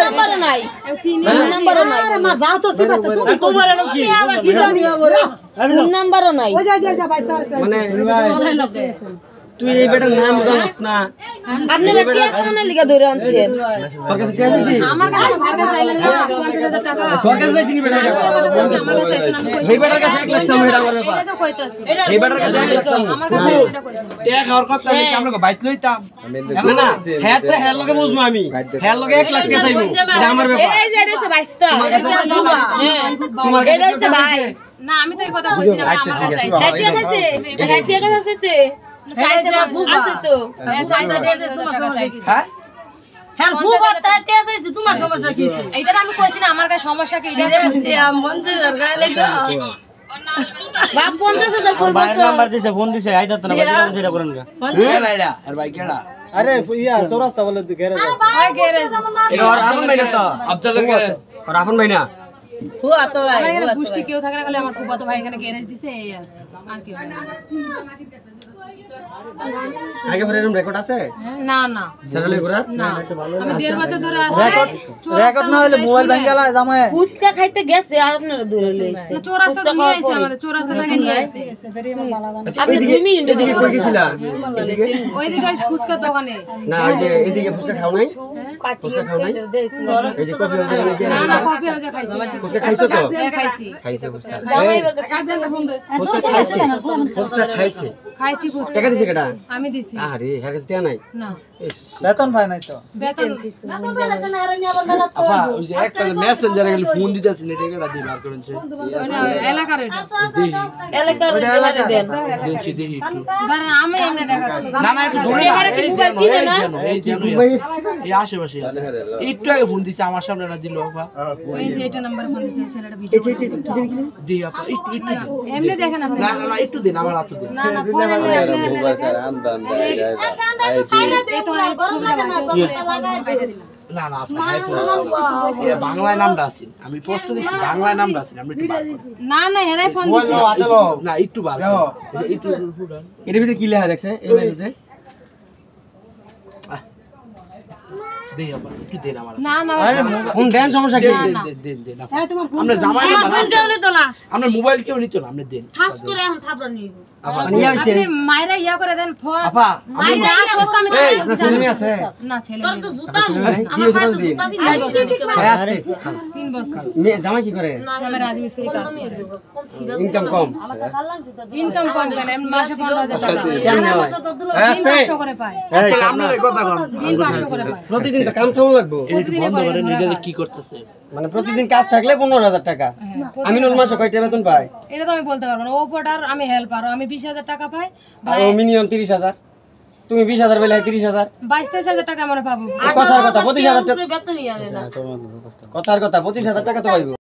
নাম্বারও নাই নাম্বারও নাই আরে মা যাও তো সিবা তো তুমি তোমার নাম কি আবার সিবা নিবা বলে নাম্বারও নাই ওই যা ভাই স্যার মানে তুই এই বেটার নাম জানিস না আপনি কি কোন লিগা ধরে আনছেন তোর কাছে টাকা আছে আমার কাছে ভাই কাছে চাইলেন না 50000 টাকা তোর কাছে চাইছিনি বেটা আমার কাছে চাইছেন আমি কইছি এই বেটার কাছে 1 লাখ সাম এটা আমার ব্যাপার এটা তো কইতাছি এই বেটার কাছে 1 লাখ সাম আমার কাছে এটা কইছি টাকা খাওয়ার কথা আমি আমরা বাইত লইতাম না না হ্যাঁ তো হ্যাঁ লগে বুঝমু আমি হ্যাঁ লগে 1 লাখ টাকা চাইবো এটা আমার ব্যাপার এই যে এটা বাইস্তা তোমার এটা হচ্ছে ভাই না আমি তো এই কথা কইছি না আমার কাছে চাইছি হ্যাঁ আছে হ্যাঁ ঠিক আছে চাইছে আছে তো চাইছে দিয়ে তোমার কাছে চাইছি হ্যাঁ হ্যাঁ বুবা তাতে আছে তোমার সমস্যা কি এইটা আমি কইছি না আমার কাছে সমস্যা কি এটা সে মন্ত্রী দরকার লাগা বাপ 50000 কই বাইরের নাম্বার দিছে ফোন দিছে আইতা তো না বাকি যেটা করেন না কেডা এটা আর ভাই কেডা আরে ইয়া চৌরাস্তা বলে তুই গ্যারেজ ভাই গ্যারেজ এটা আর আপন ভাই না তো আব্দুল্লাহ গ্যারেজ আর আপন ভাই না হুয়া তো ভাই আমার এখানে গোষ্ঠী কেউ থাকে না বলে আমার ফুফাতো ভাই এখানে গ্যারেজ দিছে এই আর কি হয় না আগে পরে এরকম রেকর্ড আছে না না সেরালি পুরা না আমি 1.5 বছর ধরে আছি রেকর্ড না হলে মোবাইল ভাঙ গেল জামাই ফুচকা খাইতে গেছে আর আপনারা দূরে লইছে চৌরাস্তা তো নিয়ে আইছে আমাদের চৌরাস্তা থেকে নিয়ে আইছে আপনি 2 মিনিট এদিকে কই গেছিলা ওইদিকে ফুচকা দোকানে না ওই যে এদিকে ফুচকা খাও নাই ফুচকা খাও নাই এই যে কফি হচ্ছে না না কফি হচ্ছে খাইছি ফুচকা খাইছো তো খাইছি খাইছে ফুচকা জামাই ফুচকা খাইছে ফুচকা খাইছে খাইছি ফুচকা টাকা দিছে কেডা আমি দিছি আরে হ্যাঁ কাছে টাকা নাই না বেতন পায় নাই তো বেতন আফা ওই যে একটা মেসেঞ্জারে গেলে ফোন দিতেছিল এটা কেডা দিল আর করেন এলাকার এটা এলাকার দেন দেখি দেখি একটু দাঁড়ান আমি এমনি দেখাচ্ছি না না একটু দূরে এখানে কি মোবাইল চিনে না? এই এই আশেপাশে আছে একটু আগে ফোন দিছে আমার সামনে না দিল আপা এই যে এটা নাম্বার ফোন দিয়েছে ছেলেটা ভিডিও দি আপা একটু একটু এমনি দেখেন আপনি না না একটু দিন আমার হাতে দিন না না ফোন এমনি এই তো না না আপা বাংলায় নামটা আছে আমি প্রশ্ন দিচ্ছি বাংলায় নামটা আছে আমি একটু বার করি। না না হেরাই ফোন দিছে না একটু বার একটু এর ভিতরে কি লেখা দেখছে এই মেসেজে দেই আপা একটু দেন আমার না না কোন দেন সমস্যা কি দেন দেন আমরা জামাই আমরা মোবাইল কেউ নিত না আপনি দেন ফাঁস করে এখন থাবরা নিব আপা নিয়ে আসছে আপনি মাইরা ইয়া করে দেন ফোন আপা মাইরা সত্য আমি আপনার ছেলে মেয়ে আছে না ছেলে তোর তো জুতা কি হয়েছে বল দিন হ্যাঁ আসছে 3 বছর মেয়ে জামাই কি করে আমার রাজমিস্ত্রি কাজ করে ইনকাম কম ইনকাম কম কেন এমনি মাসে 15000 টাকা কেমনে হয় দিন 500 করে পায় আপনার এই কথা কোন দিন 500 করে পায় প্রতিদিন তো কাম থামো লাগবো এই বন্ধ করেন এটা কি করতেছে মানে প্রতিদিন কাজ থাকলে 15000 টাকা আমি নোর মাসে কয়টা বেতন পাই এটা তো আমি বলতে পারবো না ওপরটার আমি হেল্পার আমি 20000 টাকা পাই আর ও মিনিমাম 30000 তুমি 20000 বলে 30000 22-23000 টাকা মনে পাবো কথার কথা 25000 টাকা বেতন নিয়ে আনে না কথার কথা 25000 টাকা তো পাইবো